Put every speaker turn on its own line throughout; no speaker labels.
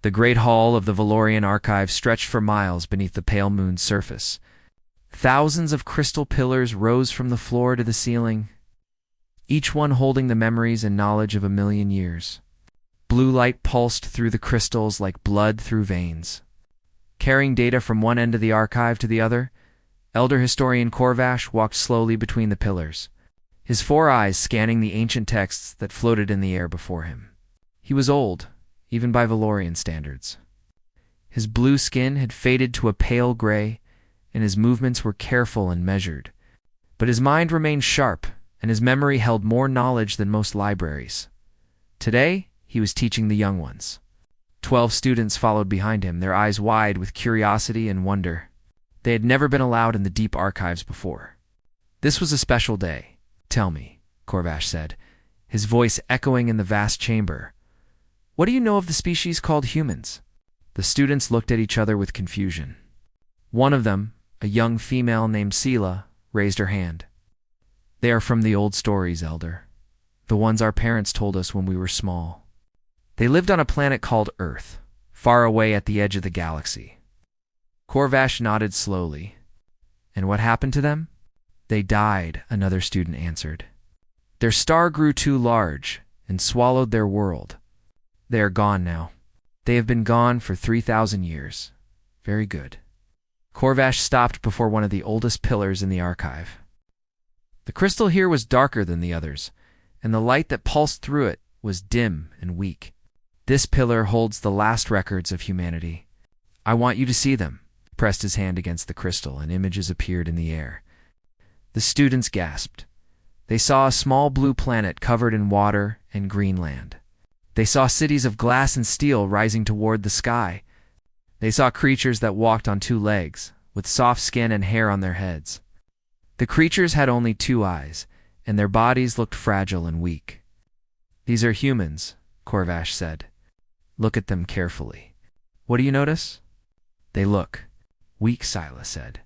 The great hall of the Valorian archive stretched for miles beneath the pale moon's surface. Thousands of crystal pillars rose from the floor to the ceiling, each one holding the memories and knowledge of 1,000,000 years. Blue light pulsed through the crystals like blood through veins. Carrying data from one end of the archive to the other, Elder Historian Corvash walked slowly between the pillars, his 4 eyes scanning the ancient texts that floated in the air before him. He was old, even by Valorian standards. His blue skin had faded to a pale gray, and his movements were careful and measured. But his mind remained sharp, and his memory held more knowledge than most libraries. Today, he was teaching the young ones. 12 students followed behind him, their eyes wide with curiosity and wonder. They had never been allowed in the deep archives before. This was a special day. "Tell me," Corvash said, his voice echoing in the vast chamber. "What do you know of the species called humans?" The students looked at each other with confusion. One of them, a young female named Sela, raised her hand. "They are from the old stories, Elder. The ones our parents told us when we were small. They lived on a planet called Earth, far away at the edge of the galaxy." Corvash nodded slowly. "And what happened to them?" "They died," another student answered. "Their star grew too large and swallowed their world. They are gone now. They have been gone for 3,000 years. Very good." Corvash stopped before one of the oldest pillars in the archive. The crystal here was darker than the others, and the light that pulsed through it was dim and weak. "This pillar holds the last records of humanity. I want you to see them." He pressed his hand against the crystal, and images appeared in the air. The students gasped. They saw a small blue planet covered in water and green land. They saw cities of glass and steel rising toward the sky. They saw creatures that walked on 2 legs, with soft skin and hair on their heads. The creatures had only 2 eyes, and their bodies looked fragile and weak. "These are humans," Corvash said. "Look at them carefully." "What do you notice?" "They look weak," Sila said.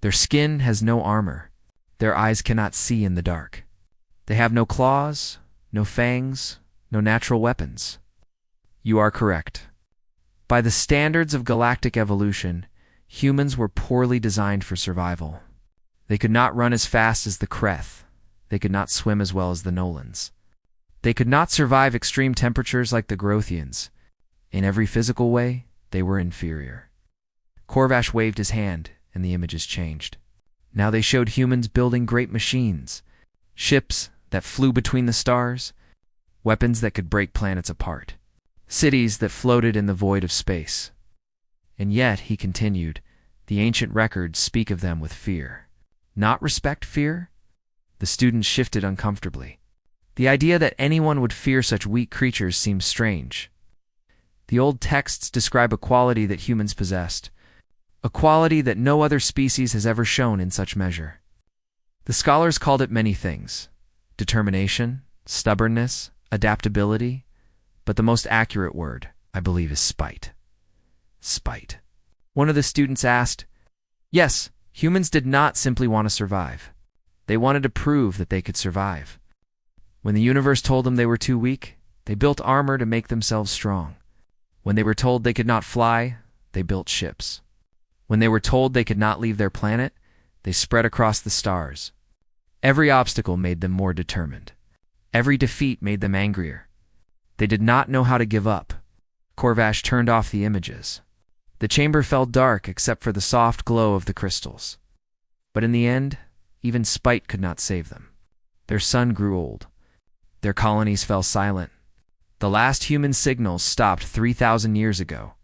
"Their skin has no armor. Their eyes cannot see in the dark. They have no claws, no fangs, no natural weapons." "You are correct. By the standards of galactic evolution, humans were poorly designed for survival. They could not run as fast as the Kreth. They could not swim as well as the Nolans. They could not survive extreme temperatures like the Grothians. In every physical way, they were inferior." Corvash waved his hand, and the images changed. Now they showed humans building great machines, ships that flew between the stars, weapons that could break planets apart, cities that floated in the void of space. And yet, he continued, the ancient records speak of them with fear. Not respect, fear? The students shifted uncomfortably. The idea that anyone would fear such weak creatures seemed strange. The old texts describe a quality that humans possessed, a quality that no other species has ever shown in such measure. The scholars called it many things: determination, stubbornness, adaptability, but the most accurate word, I believe, is spite. Spite. One of the students asked, "Yes, humans did not simply want to survive. They wanted to prove that they could survive. When the universe told them they were too weak, they built armor to make themselves strong. When they were told they could not fly, they built ships. When they were told they could not leave their planet, they spread across the stars. Every obstacle made them more determined. Every defeat made them angrier. They did not know how to give up." Corvash turned off the images. The chamber fell dark except for the soft glow of the crystals. But in the end, even spite could not save them. Their sun grew old. Their colonies fell silent. The last human signals stopped 3,000 years ago.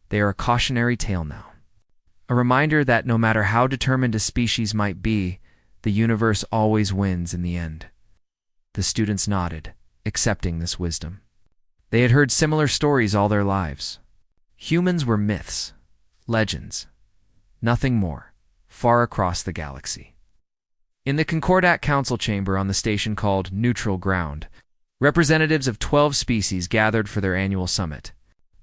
They are a cautionary tale now. A reminder that no matter how determined a species might be, the universe always wins in the end. The students nodded, accepting this wisdom. They had heard similar stories all their lives. Humans were myths, legends, nothing more, far across the galaxy. In the Concordat Council chamber on the station called Neutral Ground, representatives of 12 species gathered for their annual summit.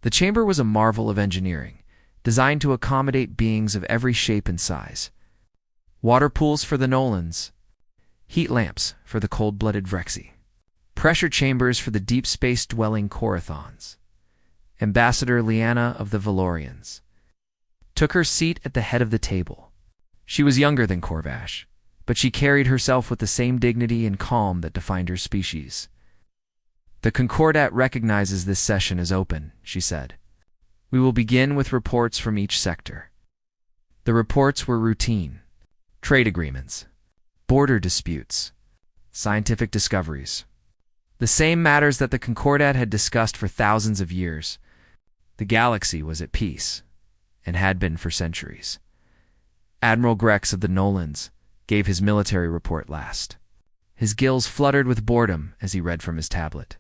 The chamber was a marvel of engineering, designed to accommodate beings of every shape and size. Water pools for the Nolans, heat lamps for the cold-blooded Vrexy, pressure chambers for the deep space-dwelling Corathons, Ambassador Liana of the Valorians, took her seat at the head of the table. She was younger than Corvash, but she carried herself with the same dignity and calm that defined her species. "The Concordat recognizes this session as open," she said. "We will begin with reports from each sector." The reports were routine: trade agreements, border disputes, scientific discoveries. The same matters that the Concordat had discussed for thousands of years. The galaxy was at peace, and had been for centuries. Admiral Grex of the Nolans gave his military report last. His gills fluttered with boredom as he read from his tablet.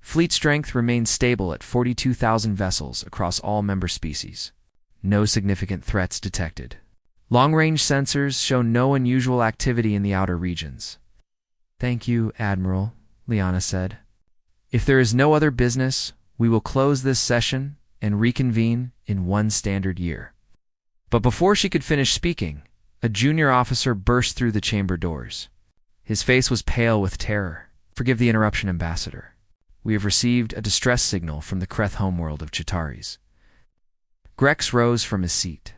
Fleet strength remained stable at 42,000 vessels across all member species. No significant threats detected. Long-range sensors show no unusual activity in the outer regions. "Thank you, Admiral," Liana said. "If there is no other business, we will close this session and reconvene in 1 standard year." But before she could finish speaking, a junior officer burst through the chamber doors. His face was pale with terror. "Forgive the interruption, Ambassador. We have received a distress signal from the Kreth homeworld of Chitaris." Grex rose from his seat.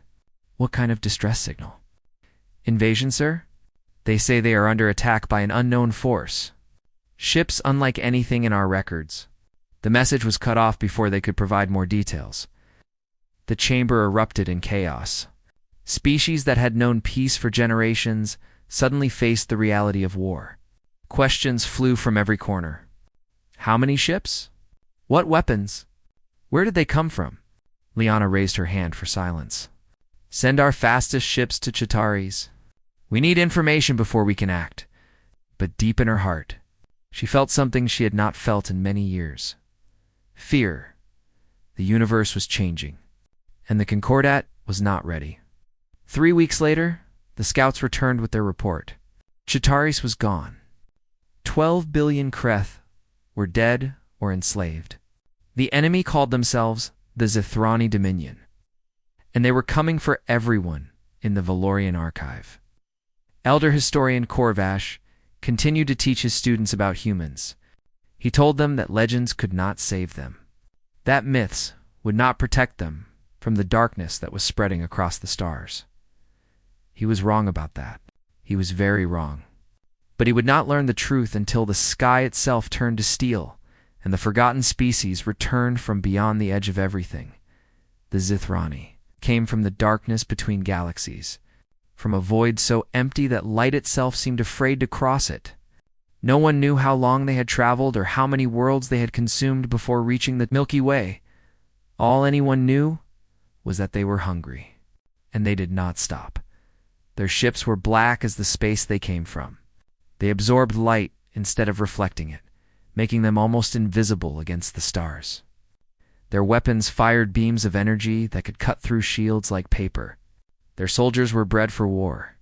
"What kind of distress signal?" "Invasion, sir? They say they are under attack by an unknown force. Ships unlike anything in our records." The message was cut off before they could provide more details. The chamber erupted in chaos. Species that had known peace for generations suddenly faced the reality of war. Questions flew from every corner. How many ships? What weapons? Where did they come from? Liana raised her hand for silence. "Send our fastest ships to Chitaris. We need information before we can act." But deep in her heart, she felt something she had not felt in many years. Fear. The universe was changing, and the Concordat was not ready. 3 weeks later, the scouts returned with their report. Chitaris was gone. 12 billion Kreth were dead or enslaved. The enemy called themselves the Zithrani Dominion, and they were coming for everyone in the Valorian archive. Elder historian Corvash continued to teach his students about humans. He told them that legends could not save them, that myths would not protect them from the darkness that was spreading across the stars. He was wrong about that. He was very wrong. But he would not learn the truth until the sky itself turned to steel and the forgotten species returned from beyond the edge of everything. The Zithrani came from the darkness between galaxies, from a void so empty that light itself seemed afraid to cross it. No one knew how long they had traveled or how many worlds they had consumed before reaching the Milky Way. All anyone knew was that they were hungry, and they did not stop. Their ships were black as the space they came from. They absorbed light instead of reflecting it, making them almost invisible against the stars. Their weapons fired beams of energy that could cut through shields like paper. Their soldiers were bred for war.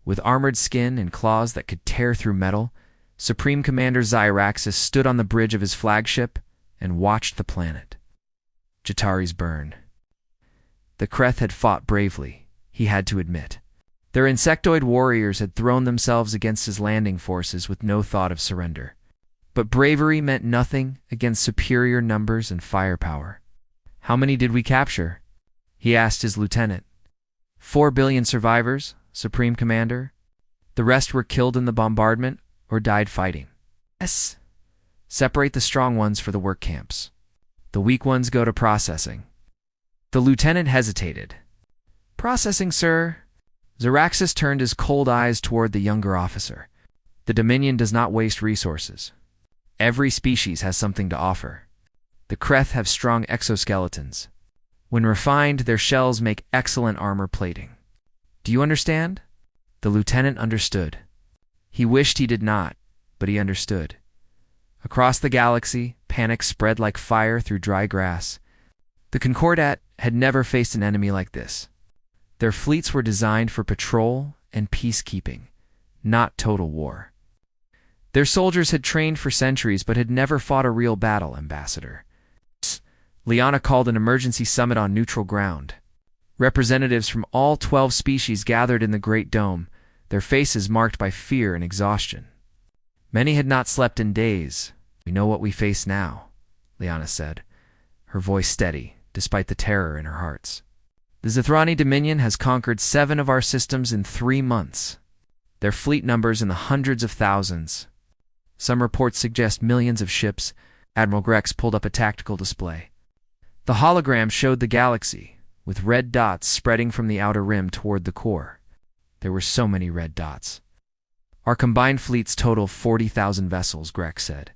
With armored skin and claws that could tear through metal, Supreme Commander Xyraxis stood on the bridge of his flagship and watched the planet. Chitaris burned. The Kreth had fought bravely, he had to admit. Their insectoid warriors had thrown themselves against his landing forces with no thought of surrender. But bravery meant nothing against superior numbers and firepower. "How many did we capture?" he asked his lieutenant. 4 billion survivors, Supreme Commander. The rest were killed in the bombardment or died fighting. "Yes. Separate the strong ones for the work camps. The weak ones go to processing." The lieutenant hesitated. "Processing, sir." Xyraxis turned his cold eyes toward the younger officer. "The Dominion does not waste resources. Every species has something to offer. The Kreth have strong exoskeletons. When refined, their shells make excellent armor plating. Do you understand?" The lieutenant understood. He wished he did not, but he understood. Across the galaxy, panic spread like fire through dry grass. The Concordat had never faced an enemy like this. Their fleets were designed for patrol and peacekeeping, not total war. Their soldiers had trained for centuries but had never fought a real battle, Ambassador. Liana called an emergency summit on neutral ground. Representatives from all 12 species gathered in the Great Dome, their faces marked by fear and exhaustion. Many had not slept in days. "We know what we face now," Liana said. her voice steady, despite the terror in her hearts. The Zithrani Dominion has conquered 7 of our systems in 3 months. Their fleet numbers in the hundreds of thousands. Some reports suggest millions of ships. Admiral Grex pulled up a tactical display. The hologram showed the galaxy, with red dots spreading from the outer rim toward the core. There were so many red dots. Our combined fleets total 40,000 vessels, Grex said.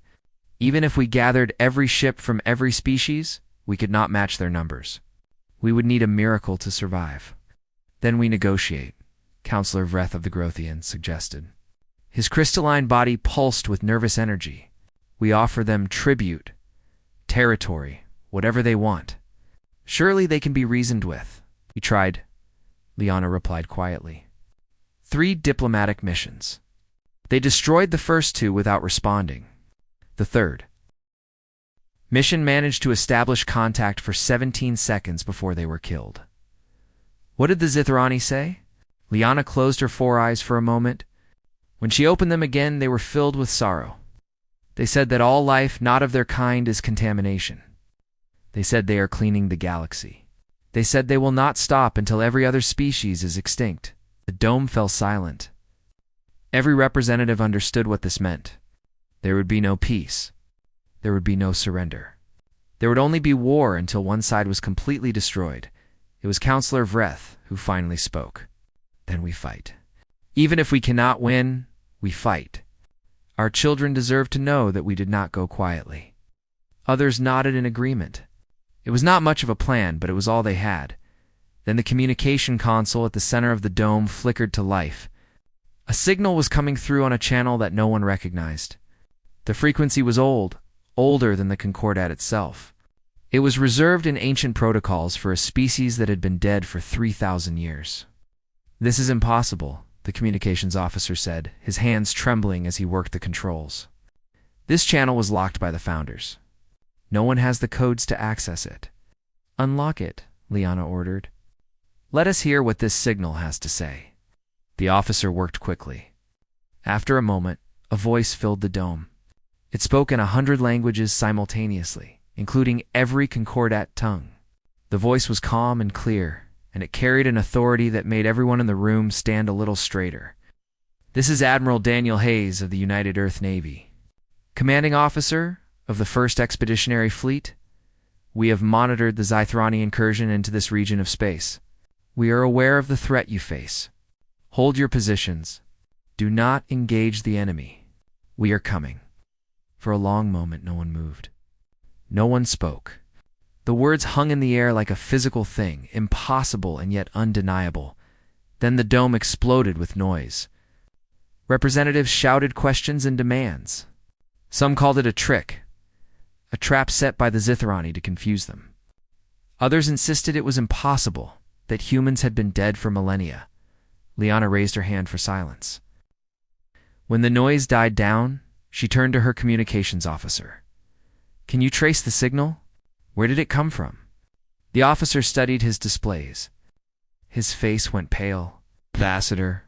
Even if we gathered every ship from every species, we could not match their numbers. We would need a miracle to survive. Then we negotiate, Counselor Vreth of the Grothians suggested. His crystalline body pulsed with nervous energy. We offer them tribute, territory, whatever they want. Surely they can be reasoned with. We tried, Liana replied quietly. 3 diplomatic missions. They destroyed the first 2 without responding. The third mission managed to establish contact for 17 seconds before they were killed. What did the Zithrani say? Liana closed her 4 eyes for a moment. When she opened them again, they were filled with sorrow. They said that all life not of their kind is contamination. They said they are cleaning the galaxy. They said they will not stop until every other species is extinct. The dome fell silent. Every representative understood what this meant. There would be no peace. There would be no surrender. There would only be war until one side was completely destroyed. It was Counselor Vreth who finally spoke. Then we fight. Even if we cannot win, we fight. Our children deserve to know that we did not go quietly. Others nodded in agreement. It was not much of a plan, but it was all they had. Then the communication console at the center of the dome flickered to life. A signal was coming through on a channel that no one recognized. The frequency was old, older than the Concordat itself. It was reserved in ancient protocols for a species that had been dead for 3,000 years. This is impossible, the communications officer said, his hands trembling as he worked the controls. This channel was locked by the Founders. No one has the codes to access it. Unlock it, Liana ordered. Let us hear what this signal has to say. The officer worked quickly. After a moment, a voice filled the dome. It spoke in 100 languages simultaneously, including every Concordat tongue. The voice was calm and clear, and it carried an authority that made everyone in the room stand a little straighter. This is Admiral Daniel Hayes of the United Earth Navy. Commanding Officer of the 1st Expeditionary Fleet, we have monitored the Zithrani incursion into this region of space. We are aware of the threat you face. Hold your positions. Do not engage the enemy. We are coming. For a long moment, no one moved. No one spoke. The words hung in the air like a physical thing, impossible and yet undeniable. Then the dome exploded with noise. Representatives shouted questions and demands. Some called it a trick, a trap set by the Zithrani to confuse them. Others insisted it was impossible, that humans had been dead for millennia. Liana raised her hand for silence. When the noise died down, she turned to her communications officer. Can you trace the signal? Where did it come from? The officer studied his displays. His face went pale. Ambassador.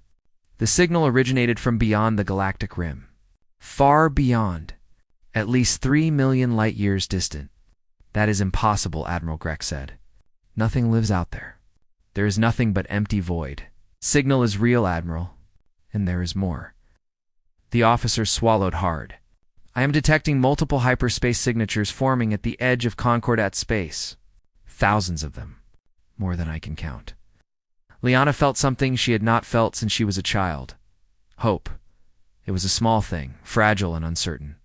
The signal originated from beyond the galactic rim. Far beyond. At least 3 million light-years distant. That is impossible, Admiral Grex said. Nothing lives out there. There is nothing but empty void. Signal is real, Admiral. And there is more. The officer swallowed hard. I am detecting multiple hyperspace signatures forming at the edge of Concordat space. Thousands of them. More than I can count. Liana felt something she had not felt since she was a child. Hope. It was a small thing, fragile and uncertain.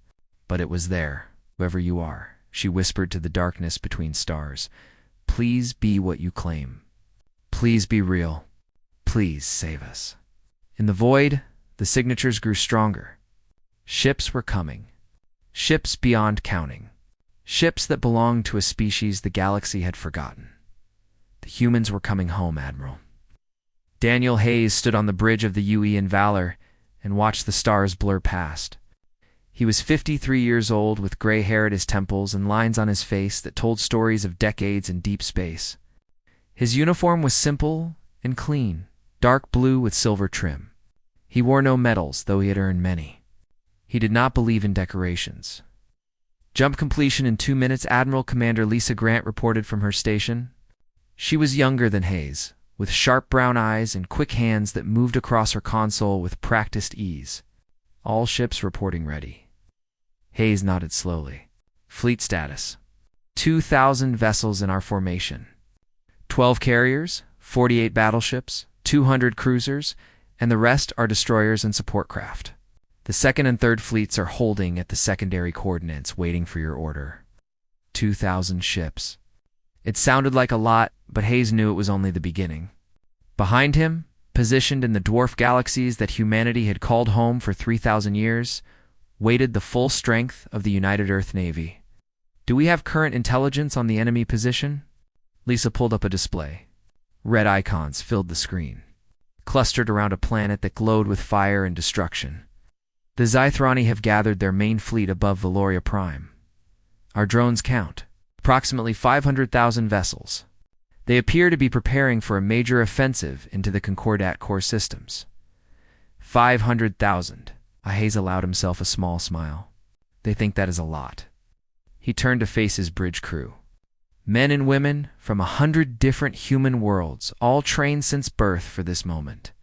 But it was there, whoever you are, she whispered to the darkness between stars. Please be what you claim. Please be real. Please save us. In the void, the signatures grew stronger. Ships were coming. Ships beyond counting. Ships that belonged to a species the galaxy had forgotten. The humans were coming home, Admiral. Daniel Hayes stood on the bridge of the UE in Valor and watched the stars blur past. He was 53 years old, with gray hair at his temples and lines on his face that told stories of decades in deep space. His uniform was simple and clean, dark blue with silver trim. He wore no medals, though he had earned many. He did not believe in decorations. Jump completion in 2 minutes. Admiral Commander Lisa Grant reported from her station. She was younger than Hayes, with sharp brown eyes and quick hands that moved across her console with practiced ease. All ships reporting ready. Hayes nodded slowly. Fleet status. 2,000 vessels in our formation. 12 carriers, 48 battleships, 200 cruisers, and the rest are destroyers and support craft. The second and third fleets are holding at the secondary coordinates, waiting for your order. 2,000 ships. It sounded like a lot, but Hayes knew it was only the beginning. Behind him, positioned in the dwarf galaxies that humanity had called home for 3,000 years, waited the full strength of the United Earth Navy. Do we have current intelligence on the enemy position? Lisa pulled up a display. Red icons filled the screen, clustered around a planet that glowed with fire and destruction. The Zythrani have gathered their main fleet above Valoria Prime. Our drones count approximately 500,000 vessels. They appear to be preparing for a major offensive into the Concordat core systems. 500,000. Hayes allowed himself a small smile. They think that is a lot. He turned to face his bridge crew. Men and women from 100 different human worlds, all trained since birth for this moment.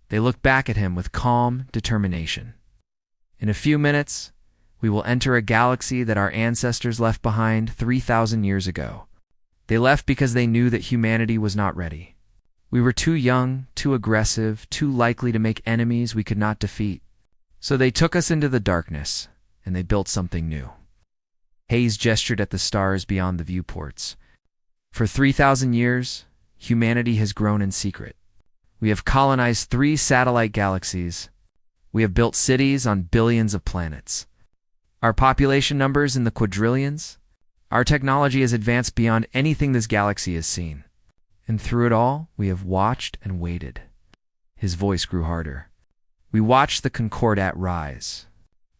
They looked back at him with calm determination. In a few minutes, we will enter a galaxy that our ancestors left behind 3,000 years ago. They left because they knew that humanity was not ready. We were too young, too aggressive, too likely to make enemies we could not defeat. So they took us into the darkness, and they built something new. Hayes gestured at the stars beyond the viewports. For 3,000 years, humanity has grown in secret. We have colonized 3 satellite galaxies. We have built cities on billions of planets. Our population numbers in the quadrillions. Our technology has advanced beyond anything this galaxy has seen. And through it all, we have watched and waited. His voice grew harder. We watched the Concordat rise.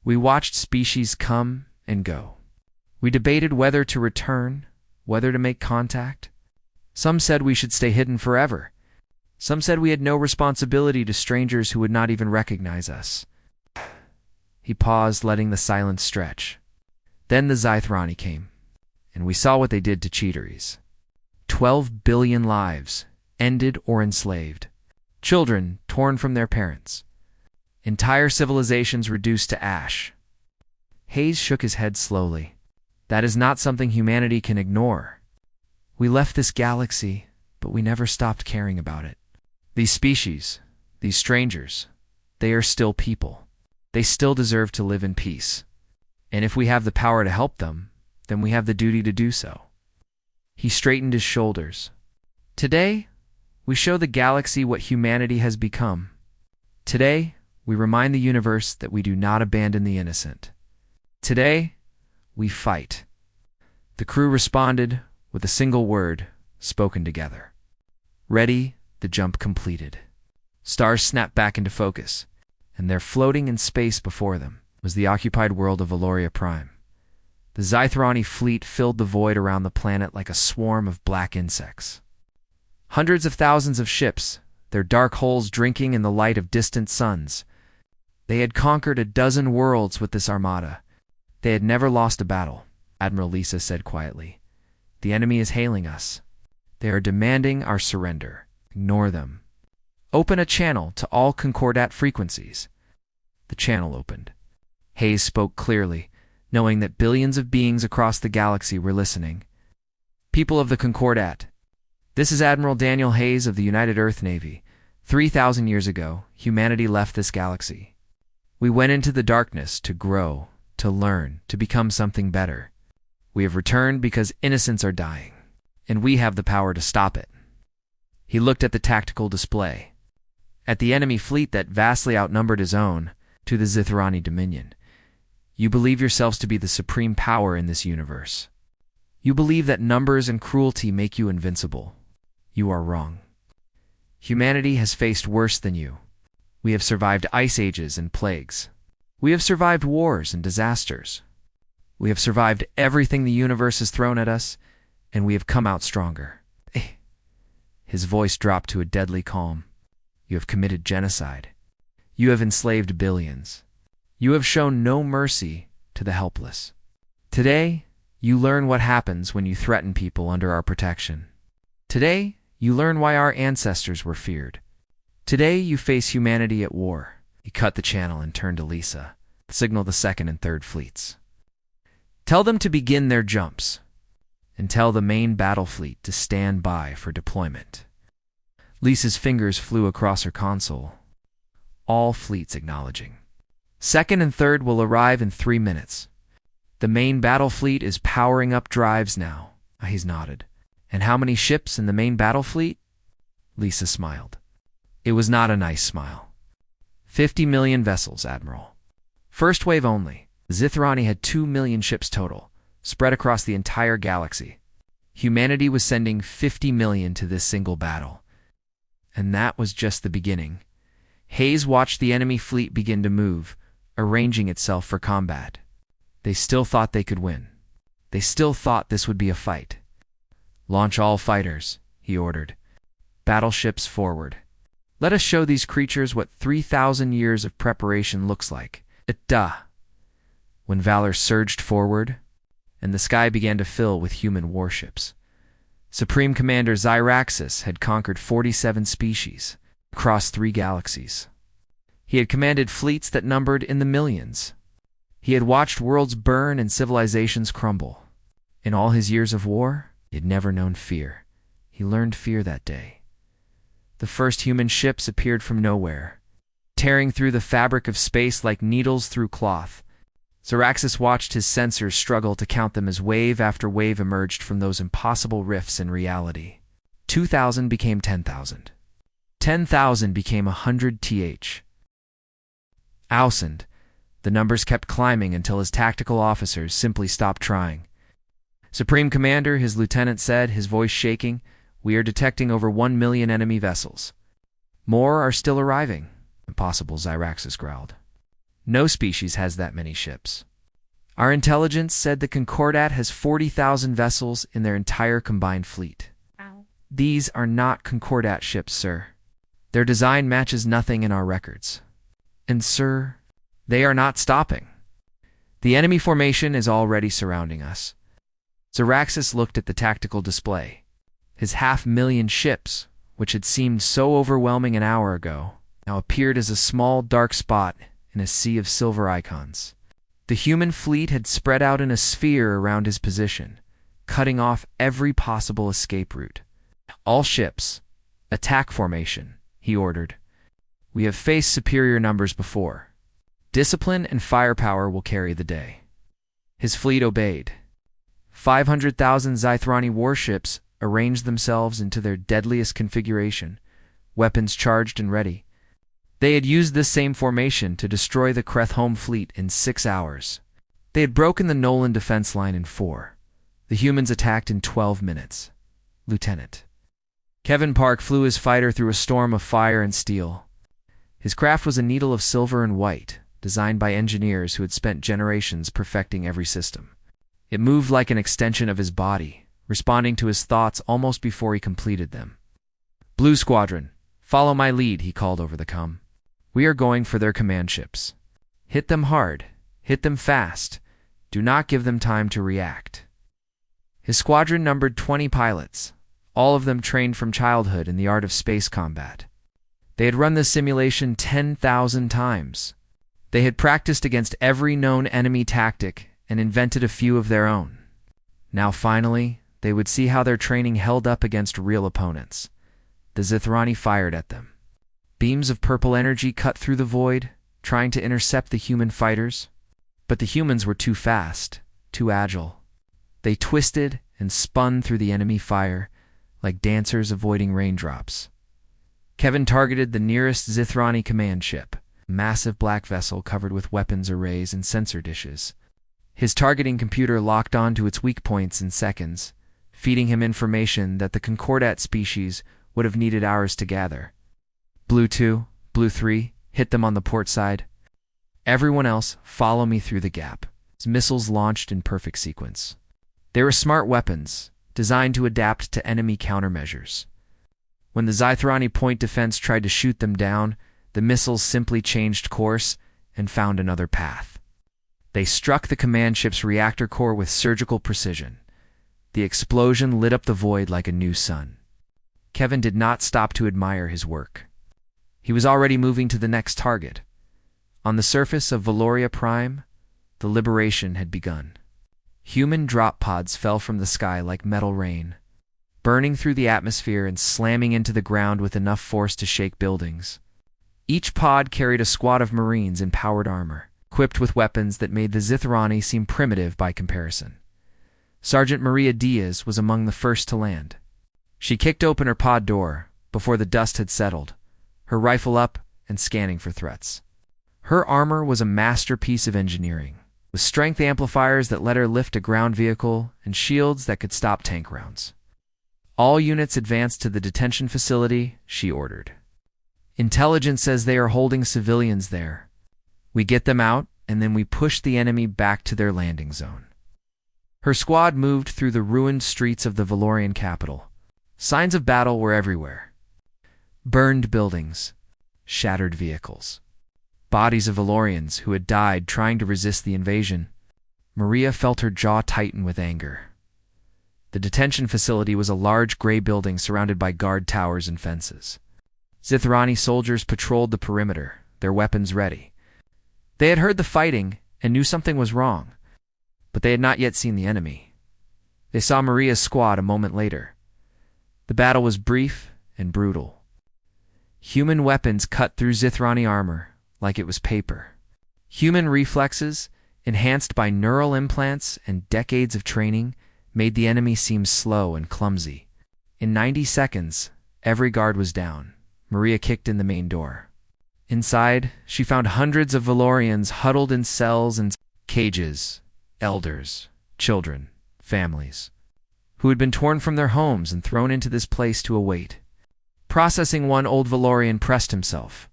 We watched species come and go. We debated whether to return, whether to make contact. Some said we should stay hidden forever. Some said we had no responsibility to strangers who would not even recognize us. He paused, letting the silence stretch. Then the Zythrani came, and we saw what they did to cheateries. 12 billion lives, ended or enslaved. Children torn from their parents. Entire civilizations reduced to ash. Hayes shook his head slowly. That is not something humanity can ignore. We left this galaxy, but we never stopped caring about it. These species, these strangers, they are still people. They still deserve to live in peace. And if we have the power to help them, then we have the duty to do so. He straightened his shoulders. Today, we show the galaxy what humanity has become. Today, we remind the universe that we do not abandon the innocent. Today, we fight. The crew responded with a single word, spoken together. Ready, the jump completed. Stars snapped back into focus, and there floating in space before them was the occupied world of Valoria Prime. The Zythrani fleet filled the void around the planet like a swarm of black insects. Hundreds of thousands of ships, their dark holes drinking in the light of distant suns. They had conquered a dozen worlds with this armada. They had never lost a battle, Admiral Lisa said quietly. The enemy is hailing us. They are demanding our surrender. Ignore them. Open a channel to all Concordat frequencies. The channel opened. Hayes spoke clearly, knowing that billions of beings across the galaxy were listening. People of the Concordat, this is Admiral Daniel Hayes of the United Earth Navy. 3,000 years ago, humanity left this galaxy. We went into the darkness to grow, to learn, to become something better. We have returned because innocents are dying, and we have the power to stop it. He looked at the tactical display, at the enemy fleet that vastly outnumbered his own, to the Zythrani Dominion. You believe yourselves to be the supreme power in this universe. You believe that numbers and cruelty make you invincible. You are wrong. Humanity has faced worse than you. We have survived ice ages and plagues. We have survived wars and disasters. We have survived everything the universe has thrown at us, and we have come out stronger. His voice dropped to a deadly calm. You have committed genocide. You have enslaved billions. You have shown no mercy to the helpless. Today, you learn what happens when you threaten people under our protection. Today, you learn why our ancestors were feared. Today, you face humanity at war. He cut the channel and turned to Lisa, signal the second and third fleets. Tell them to begin their jumps, and tell the main battle fleet to stand by for deployment. Lisa's fingers flew across her console, all fleets acknowledging. Second and third will arrive in 3 minutes. The main battle fleet is powering up drives now. He's nodded. And how many ships in the main battle fleet? Lisa smiled. It was not a nice smile. 50 million vessels, Admiral. First wave only. Zithrani had 2 million ships total, spread across the entire galaxy. Humanity was sending 50 million to this single battle. And that was just the beginning. Hayes watched the enemy fleet begin to move, arranging itself for combat. They still thought they could win. They still thought this would be a fight. Launch all fighters, he ordered. Battleships forward. Let us show these creatures what 3,000 years of preparation looks like. When Valor surged forward, and the sky began to fill with human warships. Supreme Commander Xyraxis had conquered 47 species across 3 galaxies. He had commanded fleets that numbered in the millions. He had watched worlds burn and civilizations crumble. In all his years of war, he had never known fear. He learned fear that day. The first human ships appeared from nowhere, tearing through the fabric of space like needles through cloth. Xyraxis watched his sensors struggle to count them as wave after wave emerged from those impossible rifts in reality. 2,000 became 10,000. 10,000 became 100,000. Ausend, the numbers kept climbing until his tactical officers simply stopped trying. Supreme Commander, his lieutenant said, his voice shaking, we are detecting over 1 million enemy vessels. More are still arriving. Impossible, Xyraxis growled. No species has that many ships. Our intelligence said the Concordat has 40,000 vessels in their entire combined fleet.
Ow.
These are not Concordat ships, sir. Their design matches nothing in our records. And, sir, they are not stopping. The enemy formation is already surrounding us. Xyraxis looked at the tactical display. His 500,000 ships, which had seemed so overwhelming an hour ago, now appeared as a small dark spot in a sea of silver icons. The human fleet had spread out in a sphere around his position, cutting off every possible escape route. All ships, attack formation, he ordered. We have faced superior numbers before. Discipline and firepower will carry the day. His fleet obeyed. 500,000 Zithrani warships arranged themselves into their deadliest configuration, weapons charged and ready. They had used this same formation to destroy the Kreth home fleet in 6 hours. They had broken the Nolan defense line in 4. The humans attacked in 12 minutes. Lieutenant Kevin Park flew his fighter through a storm of fire and steel. His craft was a needle of silver and white, designed by engineers who had spent generations perfecting every system. It moved like an extension of his body, responding to his thoughts almost before he completed them. Blue Squadron, follow my lead, he called over the comm. We are going for their command ships. Hit them hard. Hit them fast. Do not give them time to react. His squadron numbered 20 pilots, all of them trained from childhood in the art of space combat. They had run this simulation 10,000 times. They had practiced against every known enemy tactic and invented a few of their own. Now finally, they would see how their training held up against real opponents. The Zithrani fired at them. Beams of purple energy cut through the void, trying to intercept the human fighters. But the humans were too fast, too agile. They twisted and spun through the enemy fire, like dancers avoiding raindrops. Kevin targeted the nearest Zithrani command ship, a massive black vessel covered with weapons arrays and sensor dishes. His targeting computer locked on to its weak points in seconds, feeding him information that the Concordat species would have needed hours to gather. Blue 2, Blue 3, hit them on the port side. Everyone else, follow me through the gap. His missiles launched in perfect sequence. They were smart weapons, designed to adapt to enemy countermeasures. When the Zithrani point defense tried to shoot them down, the missiles simply changed course and found another path. They struck the command ship's reactor core with surgical precision. The explosion lit up the void like a new sun. Kevin did not stop to admire his work. He was already moving to the next target. On the surface of Valoria Prime, the liberation had begun. Human drop pods fell from the sky like metal rain, burning through the atmosphere and slamming into the ground with enough force to shake buildings. Each pod carried a squad of Marines in powered armor, equipped with weapons that made the Zithrani seem primitive by comparison. Sergeant Maria Diaz was among the first to land. She kicked open her pod door before the dust had settled, her rifle up and scanning for threats. Her armor was a masterpiece of engineering, with strength amplifiers that let her lift a ground vehicle and shields that could stop tank rounds. All units advanced to the detention facility, she ordered. Intelligence says they are holding civilians there. We get them out, and then we push the enemy back to their landing zone. Her squad moved through the ruined streets of the Valorian capital. Signs of battle were everywhere. Burned buildings, shattered vehicles, bodies of Valorians who had died trying to resist the invasion. Maria felt her jaw tighten with anger. The detention facility was a large gray building surrounded by guard towers and fences. Zithrani soldiers patrolled the perimeter, their weapons ready. They had heard the fighting and knew something was wrong, but they had not yet seen the enemy. They saw Maria's squad a moment later. The battle was brief and brutal. Human weapons cut through Zithrani armor like it was paper. Human reflexes, enhanced by neural implants and decades of training, made the enemy seem slow and clumsy. In 90 seconds, every guard was down. Maria kicked in the main door. Inside, she found hundreds of Valorians huddled in cells and cages, elders, children, families, who had been torn from their homes and thrown into this place to await. Processing one old Valorian pressed himself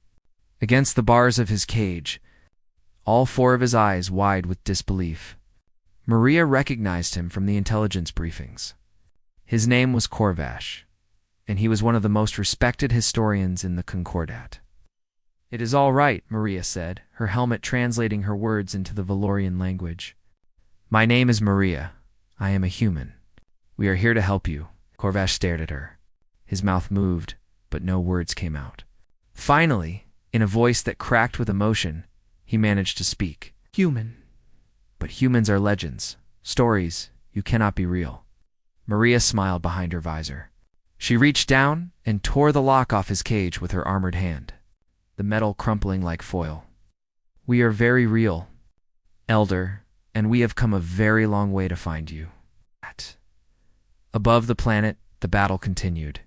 against the bars of his cage, all four of his eyes wide with disbelief. Maria recognized him from the intelligence briefings. His name was Corvash, and he was one of the most respected historians in the Concordat. "It is all right," Maria said, her helmet translating her words into the Valorian language. "My name is Maria. I am a human. We are here to help you." Corvash stared at her. His mouth moved, but no words came out. Finally, in a voice that cracked with emotion, he managed to speak. "Human. But humans are legends, stories. You cannot be real." Maria smiled behind her visor. She reached down and tore the lock off his cage with her armored hand, the metal crumpling like foil. "We are very real, Elder, and we have come a very long way to find you." Above the planet, the battle continued.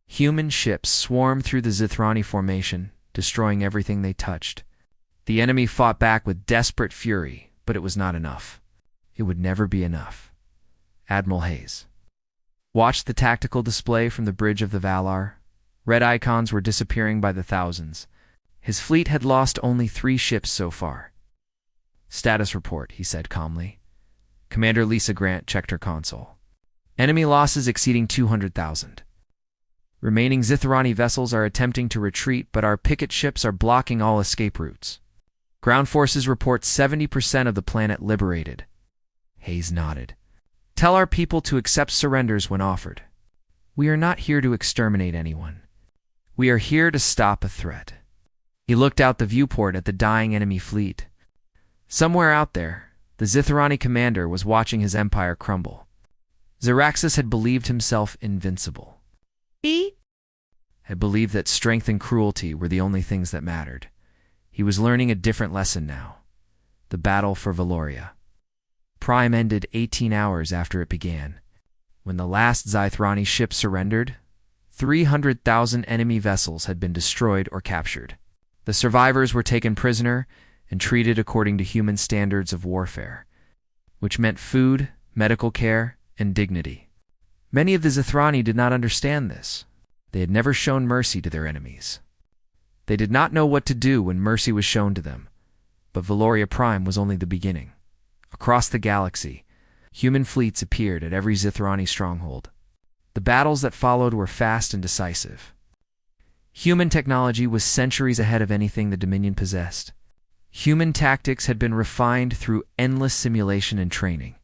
Human ships swarmed through the Zithrani formation, destroying everything they touched. The enemy fought back with desperate fury, but it was not enough. It would never be enough. Admiral Hayes watched the tactical display from the bridge of the Valar. Red icons were disappearing by the thousands. His fleet had lost only 3 ships so far. "Status report," he said calmly. Commander Lisa Grant checked her console. "Enemy losses exceeding 200,000. Remaining Zithrani vessels are attempting to retreat, but our picket ships are blocking all escape routes. Ground forces report 70% of the planet liberated." Hayes nodded. "Tell our people to accept surrenders when offered. We are not here to exterminate anyone. We are here to stop a threat." He looked out the viewport at the dying enemy fleet. Somewhere out there, the Zithrani commander was watching his empire crumble. Zaraxis had believed himself invincible. He had believed that strength and cruelty were the only things that mattered. He was learning a different lesson now. The battle for Valoria Prime ended 18 hours after it began. When the last Zithrani ship surrendered, 300,000 enemy vessels had been destroyed or captured. The survivors were taken prisoner and treated according to human standards of warfare, which meant food, medical care, and dignity. Many of the Zithrani did not understand this. They had never shown mercy to their enemies. They did not know what to do when mercy was shown to them, but Valoria Prime was only the beginning. Across the galaxy, human fleets appeared at every Zithrani stronghold. The battles that followed were fast and decisive. Human technology was centuries ahead of anything the Dominion possessed. Human tactics had been refined through endless simulation and training.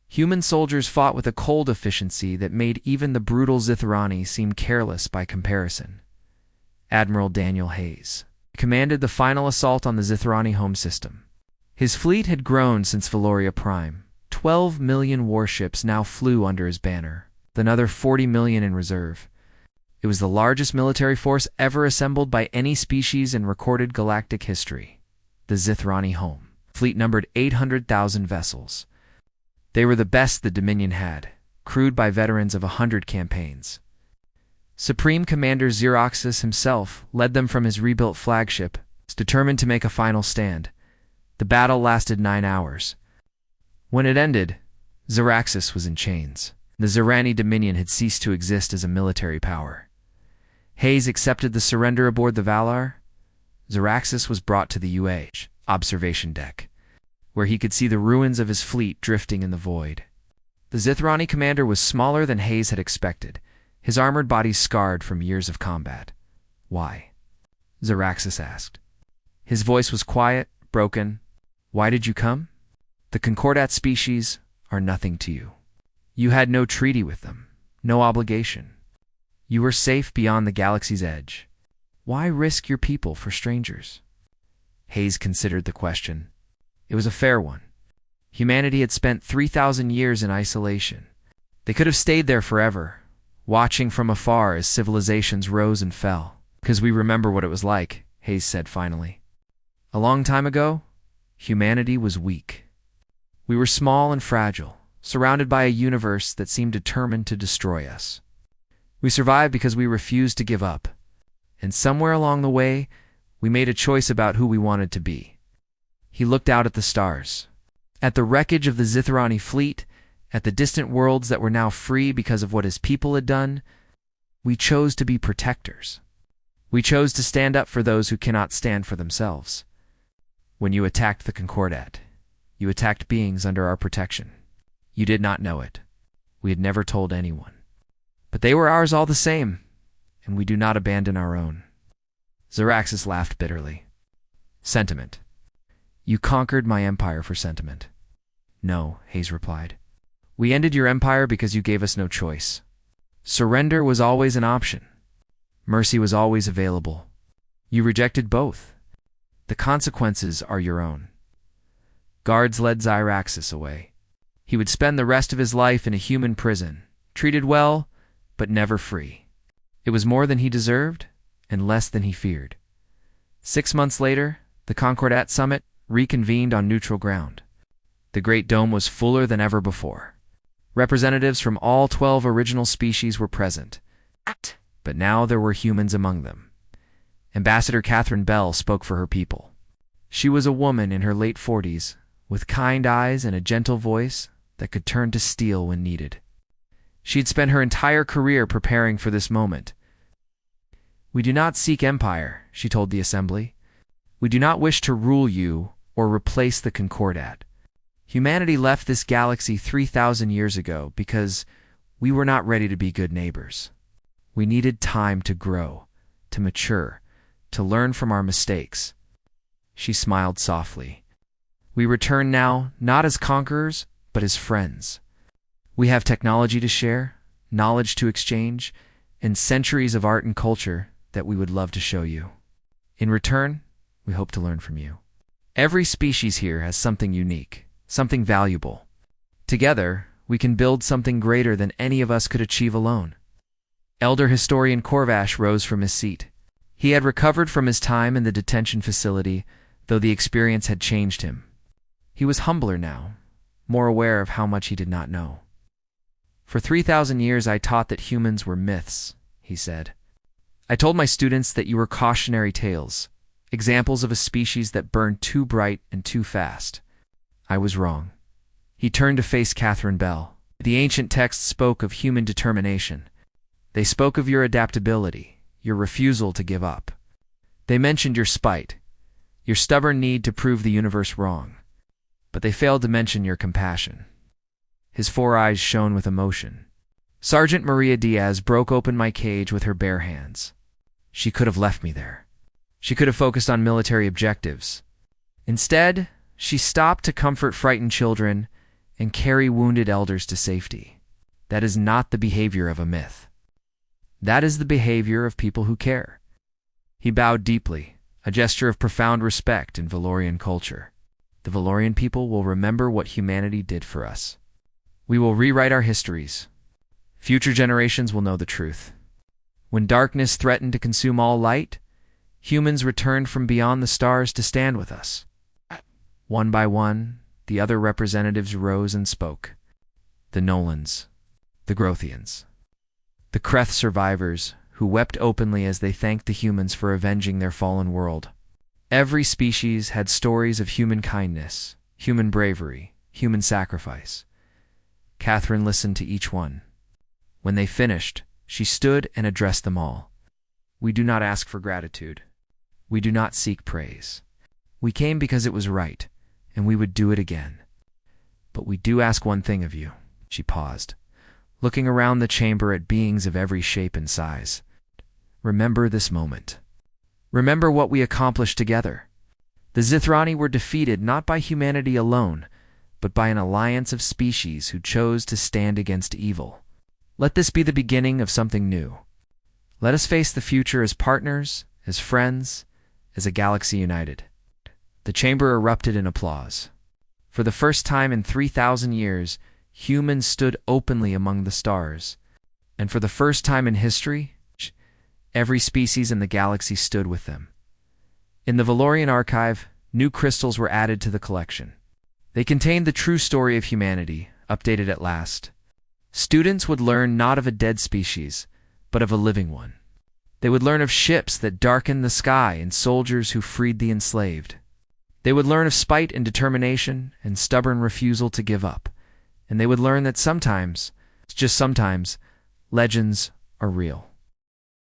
Human soldiers fought with a cold efficiency that made even the brutal Zithrani seem careless by comparison. Admiral Daniel Hayes commanded the final assault on the Zithrani home system. His fleet had grown since Valoria Prime. 12 million warships now flew under his banner, with another 40 million in reserve. It was the largest military force ever assembled by any species in recorded galactic history. The Zithrani home fleet numbered 800,000 vessels. They were the best the Dominion had, crewed by veterans of 100 campaigns. Supreme Commander Xeroxus himself led them from his rebuilt flagship, determined to make a final stand. The battle lasted 9 hours. When it ended, Xeraxus was in chains. The Zirani Dominion had ceased to exist as a military power. Hayes accepted the surrender aboard the Valar. Xeraxus was brought to the UH observation deck, where he could see the ruins of his fleet drifting in the void. The Zithrani commander was smaller than Hayes had expected, his armored body scarred from years of combat. "Why?" Xeraxus asked. His voice was quiet, broken. "Why did you come? The Concordat species are nothing to you. You had no treaty with them, no obligation. You were safe beyond the galaxy's edge. Why risk your people for strangers?" Hayes considered the question. It was a fair one. Humanity had spent 3,000 years in isolation. They could have stayed there forever, watching from afar as civilizations rose and fell. "Because we remember what it was like," Hayes said finally. "A long time ago, humanity was weak. We were small and fragile, surrounded by a universe that seemed determined to destroy us. We survived because we refused to give up. And somewhere along the way, we made a choice about who we wanted to be." He looked out at the stars, at the wreckage of the Zithrani fleet, at the distant worlds that were now free because of what his people had done. "We chose to be protectors. We chose to stand up for those who cannot stand for themselves. When you attacked the Concordat, you attacked beings under our protection. You did not know it. We had never told anyone. But they were ours all the same, and we do not abandon our own." Xeraxus laughed bitterly. "Sentiment. You conquered my empire for sentiment." "No," Hayes replied. "We ended your empire because you gave us no choice. Surrender was always an option. Mercy was always available. You rejected both. The consequences are your own." Guards led Xeraxus away. He would spend the rest of his life in a human prison, treated well, but never free. It was more than he deserved, and less than he feared. 6 months later, the Concordat Summit reconvened on neutral ground. The Great Dome was fuller than ever before. Representatives from all 12 original species were present, but now there were humans among them. Ambassador Catherine Bell spoke for her people. She was a woman in her late 40s, with kind eyes and a gentle voice that could turn to steel when needed. She had spent her entire career preparing for this moment. "We do not seek empire," she told the assembly. "We do not wish to rule you or replace the Concordat. Humanity left this galaxy 3,000 years ago because we were not ready to be good neighbors. We needed time to grow, to mature, to learn from our mistakes." She smiled softly. "We return now, not as conquerors, but as friends. We have technology to share, knowledge to exchange, and centuries of art and culture that we would love to show you. In return, we hope to learn from you. Every species here has something unique, something valuable. Together, we can build something greater than any of us could achieve alone." Elder historian Corvash rose from his seat. He had recovered from his time in the detention facility, though the experience had changed him. He was humbler now, more aware of how much he did not know. "For 3,000 years I taught that humans were myths," he said. "I told my students that you were cautionary tales, examples of a species that burned too bright and too fast. I was wrong." He turned to face Catherine Bell. "The ancient texts spoke of human determination. They spoke of your adaptability, your refusal to give up. They mentioned your spite, your stubborn need to prove the universe wrong. But they failed to mention your compassion." His 4 eyes shone with emotion. "Sergeant Maria Diaz broke open my cage with her bare hands. She could have left me there. She could have focused on military objectives. Instead, she stopped to comfort frightened children and carry wounded elders to safety. That is not the behavior of a myth. That is the behavior of people who care. He bowed deeply, a gesture of profound respect in Valorian culture. The Valorian people will remember what humanity did for us. We will rewrite our histories. Future generations will know the truth. When darkness threatened to consume all light, humans returned from beyond the stars to stand with us. One by one, the other representatives rose and spoke. The Nolans, the Grothians, the Kreth survivors, who wept openly as they thanked the humans for avenging their fallen world. Every species had stories of human kindness, human bravery, human sacrifice. Catherine listened to each one. When they finished, she stood and addressed them all. We do not ask for gratitude. We do not seek praise. We came because it was right, and we would do it again. But we do ask one thing of you. She paused, looking around the chamber at beings of every shape and size. Remember this moment. Remember what we accomplished together. The Zithrani were defeated not by humanity alone, but by an alliance of species who chose to stand against evil. Let this be the beginning of something new. Let us face the future as partners, as friends, as a galaxy united. The chamber erupted in applause. For the first time in 3,000 years, humans stood openly among the stars. And for the first time in history, every species in the galaxy stood with them. In the Valorian archive, new crystals were added to the collection. They contained the true story of humanity, updated at last. Students would learn not of a dead species, but of a living one. They would learn of ships that darkened the sky and soldiers who freed the enslaved. They would learn of spite and determination and stubborn refusal to give up. And they would learn that sometimes, just sometimes, legends are real.